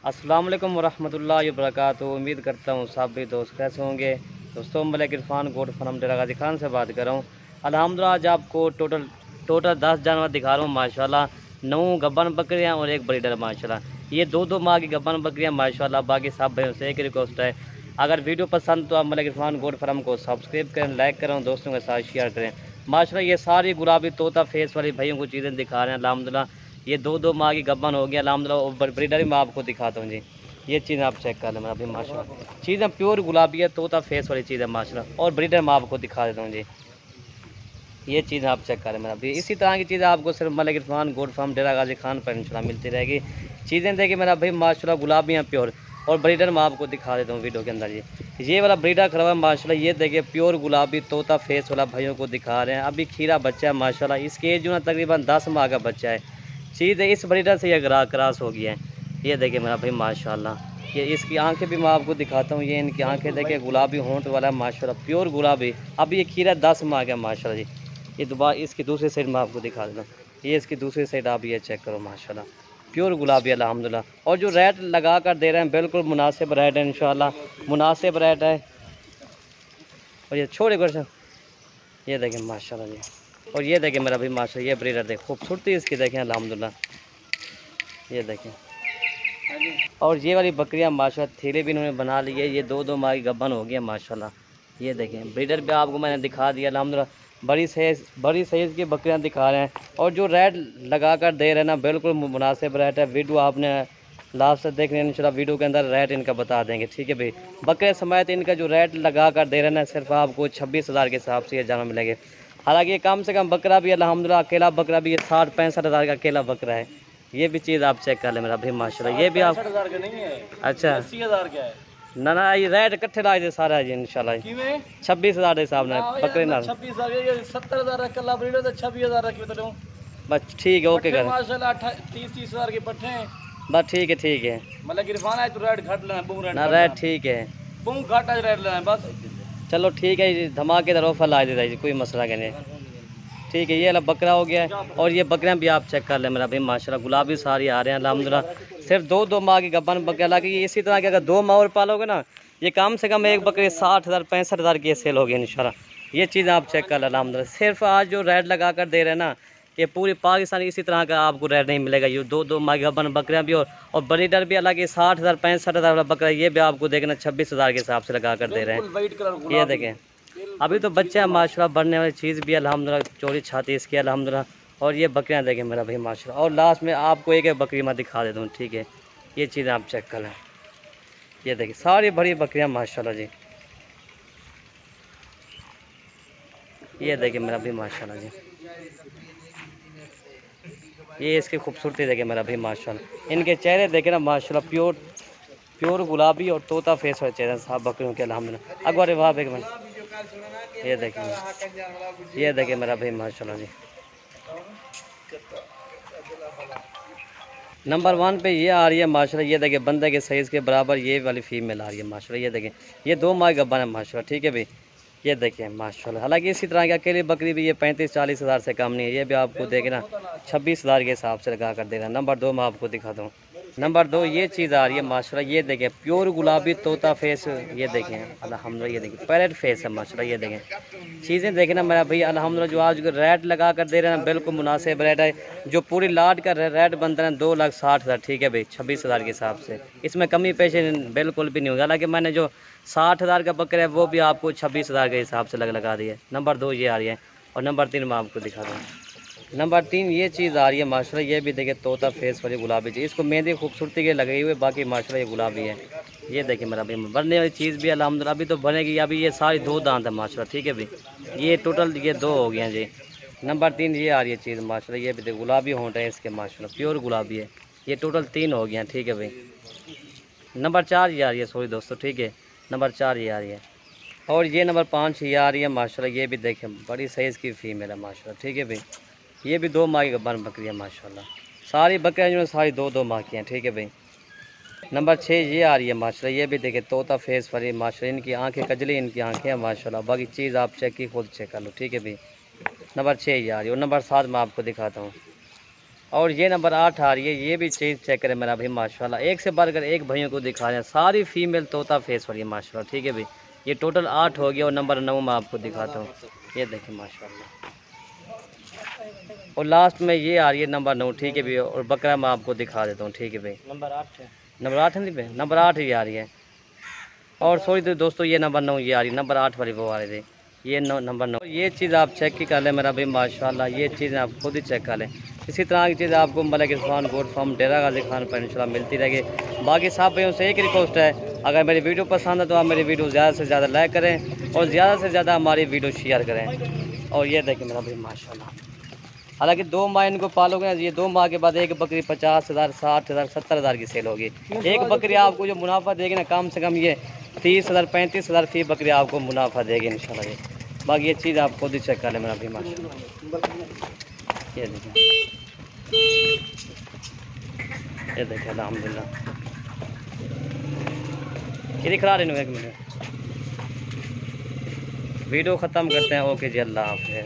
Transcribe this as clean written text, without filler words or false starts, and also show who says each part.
Speaker 1: अस्सलाम वालेकुम वरहमतुल्लाहि वबरकातुहू। उम्मीद करता हूँ सब भी दोस्त कैसे होंगे। दोस्तों, मलिक इरफान गोट फार्म डेरा गाजी खान से बात कर रहा हूँ। अल्हम्दुलिल्लाह आज आपको टोटल 10 जानवर दिखा रहा हूँ माशाल्लाह। 9 गब्बन बकरियाँ और एक ब्रीडर माशाल्लाह। ये दो माह की गब्बन बकरियाँ माशाल्लाह। बाकी सब भाइयों से एक रिक्वेस्ट है, अगर वीडियो पसंद तो आप मलिक इरफान गोट फार्म को सब्सक्राइब करें, लाइक करें, दोस्तों के साथ शेयर करें माशाल्लाह। ये सारी गुलाबी तोता फेस वाली भाइयों को चीज़ें दिखा रहे हैं अल्हम्दुलिल्लाह। ये दो माह की गब्बन हो गया अल्हम्दुलिल्लाह। और ब्रीडर भी मैं आपको दिखाता हूँ जी। ये चीज़ आप चेक कर लें मेरा अभी माशाल्लाह। चीज़ें प्योर गुलाबी है, तोता फेस वाली चीज़ है माशाल्लाह। और ब्रीडर मैं आपको दिखा देता हूँ जी। ये चीज़ आप चेक करें मेरा अभी। इसी तरह की चीज़ें आपको सिर्फ मलिक इरफान गोट फार्म डेरा गाजी खान पर इंशाल्लाह मिलती रहेगी। चीज़ें देखिए मेरा भाई माशाल्लाह, गुलाबी हैं प्योर। और ब्रीडर मैं आपको दिखा देता हूँ वीडियो के अंदर जी। ये वाला ब्रीडर खड़ा हुआ है माशाल्लाह। ये देखिए प्योर गुलाबी तोता फेस वाला भाइयों को दिखा रहे हैं। अभी खीरा बच्चा है माशाल्लाह। इसकी एज जो है तकरीबन 10 माह का बच्चा है। चीज़ इस ब्रीडर से ये क्रॉस हो गया है। ये देखिए मेरा भाई माशाल्लाह। ये इसकी आंखें भी मैं आपको दिखाता हूँ। ये इनकी आंखें देखिए गुलाबी होंठ वाला है माशाल्लाह, प्योर गुलाबी। अभी ये खीरा 10 माह का माशाल्लाह जी। ये दोबारा इसकी दूसरी साइड मैं आपको दिखा देता हूँ। ये इसकी दूसरी साइड आप ये चेक करो माशाल्लाह, प्योर गुलाबी अल्हम्दुलिल्लाह। और जो रेट लगा कर दे रहे हैं बिल्कुल मुनासिब रेट है इंशाल्लाह, मुनासिब रेट है। और ये छोटे क्वेश्चन ये देखें माशाल्लाह जी। और ये देखें मेरा भाई माशाल्लाह, ये ब्रीडर देखें खूबसूरती इसकी देखें अल्हम्दुलिल्लाह। ये देखें। और ये वाली बकरियां माशाल्लाह थैले भी इन्होंने बना ली है। ये दो माह की गब्बन हो गया माशाल्लाह। ये देखें ब्रीडर भी आपको मैंने दिखा दिया अल्हम्दुलिल्लाह। बड़ी साइज़ की बकरियां दिखा रहे हैं। और जो रेट लगा कर दे रहे हैं ना बिल्कुल मुनासिब रेट है। वीडियो आपने लास्ट से देख रहे हैं इंशाल्लाह, वीडियो के अंदर रेट इनका बता देंगे, ठीक है भाई। बकरे समेत इनका जो रेट लगा कर दे रहे हैं ना सिर्फ आपको 26,000 के हिसाब से ये जानवर मिलेंगे। हालांकि ये कम से कम बकरा भी अल्हम्दुलिल्लाह, अकेला बकरा भी ये 60-65 हज़ार का अकेला बकरा है। ये भी चीज़ आप चेक कर लें मेरा भाई माशाल्लाह। ये भी आप
Speaker 2: 60,000 का नहीं है,
Speaker 1: अच्छा
Speaker 2: 80,000 का है
Speaker 1: ना ये रेट इकट्ठे ला दे सारा जी इंशाल्लाह। 26,000 के हिसाब से बकरे ना
Speaker 2: 26,000 ये 70,000 का ला ब्रीडर तो 26,000 रखे तो लूं।
Speaker 1: बस ठीक है, ओके कर
Speaker 2: माशाल्लाह 30-30,000 के पट्टे हैं।
Speaker 1: बस ठीक है
Speaker 2: मतलब इरफान है तो रेट घट लेना, बूम रेट
Speaker 1: ना रेट ठीक है।
Speaker 2: बूम घट आज रेट लेना बस।
Speaker 1: चलो ठीक है जी, धमाकेदार ऑफर ला देता है जी, कोई मसला का नहीं। ठीक है, ये वाला बकरा हो गया है। और ये बकरियां भी आप चेक कर लें मेरा भाई माशाल्लाह, गुलाबी सारी आ रहे हैं अल्हम्दुलिल्लाह। सिर्फ दो माह की गब्बन बकरियां। हालांकि ये इसी तरह के अगर 2 माह और पालोगे ना, ये कम से कम एक बकरी 60,000 65,000 की सेल होगी इंशाल्लाह। ये चीज़ आप चेक कर लें अल्हम्दुलिल्लाह। सिर्फ आज जो रेट लगा कर दे रहे हैं ना, ये पूरी पाकिस्तान इसी तरह का आपको रेट नहीं मिलेगा। ये दो माह की गब्बन बकरियाँ भी और ब्रीडर भी, हालांकि 60,000 65,000 वाला बकरा ये भी आपको देखना 26,000 के हिसाब से लगा कर दे रहे हैं। ये देखें अभी तो बच्चा है माशाल्लाह, बढ़ने वाली चीज़ भी अल्हम्दुलिल्लाह, चौड़ी छाती इसकी अल्हम्दुलिल्लाह। और ये बकरियां देखें मेरा भाई माशाल्लाह। और लास्ट में आपको एक बकरी मैं दिखा देता हूँ, ठीक है। ये चीज़ें आप चेक कर लें। ये देखिए सारी बड़ी बकरियां माशाल्लाह जी। ये देखिए मेरा भाई माशाल्लाह जी। ये इसकी खूबसूरती देखें मेरा भाई माशाल्लाह। इनके चेहरे देखें ना माशाल्लाह, प्योर गुलाबी और तोता फेस वाले चेहरे साहब बकरियों के अल्हम्दुलिल्लाह। अकबर वहाँ पे ये देखिए मेरा भाई माशाल्लाह जी। नंबर 1 पे ये आ रही है माशाल्लाह। ये देखिए बंदे के साइज़ के बराबर ये वाली फीमेल आ रही है माशाल्लाह। ये देखिए ये 2 माह गब्बन है माशाल्लाह, ठीक है भाई। ये देखिए माशाल्लाह। हालांकि इसी तरह की अकेली बकरी भी ये 35-40 हज़ार से कम नहीं है। ये भी आपको देखना 26,000 के हिसाब से लगा कर देना। नंबर 2 मैं आपको दिखाता हूँ। नंबर 2 ये चीज़ आ रही है माशाल्लाह। ये देखें प्योर गुलाबी तोता फेस। ये देखें अल्हम्दुलिल्लाह। ये देखें पैरेट फेस है माशाल्लाह। ये देखें चीज़ें देखें ना मेरा भाई अल्हम्दुलिल्लाह। जो आज रेट लगा कर दे रहे हैं बिल्कुल मुनासिब रेट है। जो पूरी लाट का रेट बनता है 2,60,000, ठीक है भाई, 26,000 के हिसाब से। इसमें कमी पेशी बिल्कुल भी नहीं होगी। हालांकि मैंने जो 60,000 का बकरा है वो भी आपको 26,000 के हिसाब से लगा दिया है। नंबर 2 ये आ रही है। और नंबर 3 मैं आपको दिखा दूँ। नंबर 3 ये चीज़ आ रही है माशाल्लाह। ये भी देखिए तोता फेस वाली गुलाबी चीज़। इसको मेहंदी खूबसूरती के लगी हुई है, बाकी माशाल्लाह ये गुलाबी है। ये देखिए मेरा भाई बनने वाली चीज़ भी अल्हम्दुलिल्लाह अभी तो बनेगी। अभी ये सारी 2 दांत है माशाल्लाह, ठीक है भाई। ये टोटल ये 2 हो गए हैं जी। नंबर 3 ये आ रही है चीज़ माशाल्लाह। ये भी देखिए गुलाबी होंठ है इसके माशाल्लाह, प्योर गुलाबी है। ये टोटल 3 हो गए हैं, ठीक है भाई। नंबर 4 ये आ रही है, सॉरी दोस्तों, ठीक है। नंबर 4 ये आ रही है। और ये नंबर 5 ये आ रही है माशाल्लाह। ये भी देखें बड़ी साइज़ की फीमेल है माशाल्लाह, ठीक है भाई। ये भी 2 माह की गब्बन बकरी है माशाल्लाह। सारी बकरियाँ जो सारी 2 माह की हैं, ठीक है भाई। नंबर 6 ये आ रही है माशाल्लाह। ये भी देखें तोता फेस वाली माशाल्लाह। इनकी आंखें कजली, इनकी आंखें हैं माशाल्लाह। बाकी चीज़ आप चेक की खुद चेक कर लो, ठीक है भाई। नंबर 6 ये आ रही है। और नंबर 7 मैं आपको दिखाता हूँ। और ये नंबर 8 आ रही है, ये भी चीज़ चेक करें मेरा भाई माशाल्लाह, एक से बढ़कर एक भाइयों को दिखा रहे हैं, सारी फीमेल तोता फेस वाली है माशाल्लाह। ठीक है भाई, ये टोटल 8 हो गया और नंबर 9 मैं आपको दिखाता हूँ। ये देखिए माशाल्लाह, और लास्ट में ये आ रही है नंबर 9। ठीक है भाई, और बकरा मैं आपको दिखा देता हूँ। ठीक है भाई,
Speaker 2: नंबर 8 है,
Speaker 1: नंबर 8 है भाई, नंबर 8 ये आ रही है। और सॉरी तो दोस्तों, ये नंबर 9 ये आ रही है, नंबर 8 वाली वो आ रही थी, ये नंबर 9। ये चीज़ आप चेक ही कर लें मेरा भाई माशाल्लाह, ये चीज़ आप खुद ही चेक कर लें। इसी तरह की चीज़ आपको मलिक इरफान गोट फार्म डेरा गाजी खान पर इंशाल्लाह मिलती रहेगी। बाकी सब भाइयों से एक रिक्वेस्ट है, अगर मेरी वीडियो पसंद है तो आप मेरी वीडियो ज़्यादा से ज़्यादा लाइक करें और ज़्यादा से ज़्यादा हमारी वीडियो शेयर करें। और ये देखें मेरा भाई माशाल्लाह, हालांकि 2 माह इनको पालोगे, ये 2 माह के बाद एक बकरी 50,000, 60,000, 70,000 की सेल होगी। एक बकरी आपको जो मुनाफा देगी ना, कम से कम ये 30,000, 35,000 फी बकरी आपको मुनाफा देगी इंशाल्लाह। ये बाकी ये चीज़ आप खुद ही चेक कर लें मेरा भाई माशाल्लाह। ये देखिए, ये देखिए अल्हम्दुलिल्लाह, ये दिखा रहे हैं। 1 मिनट, वीडियो ख़त्म करते हैं। ओके जी, अल्लाह हाफ़िज़।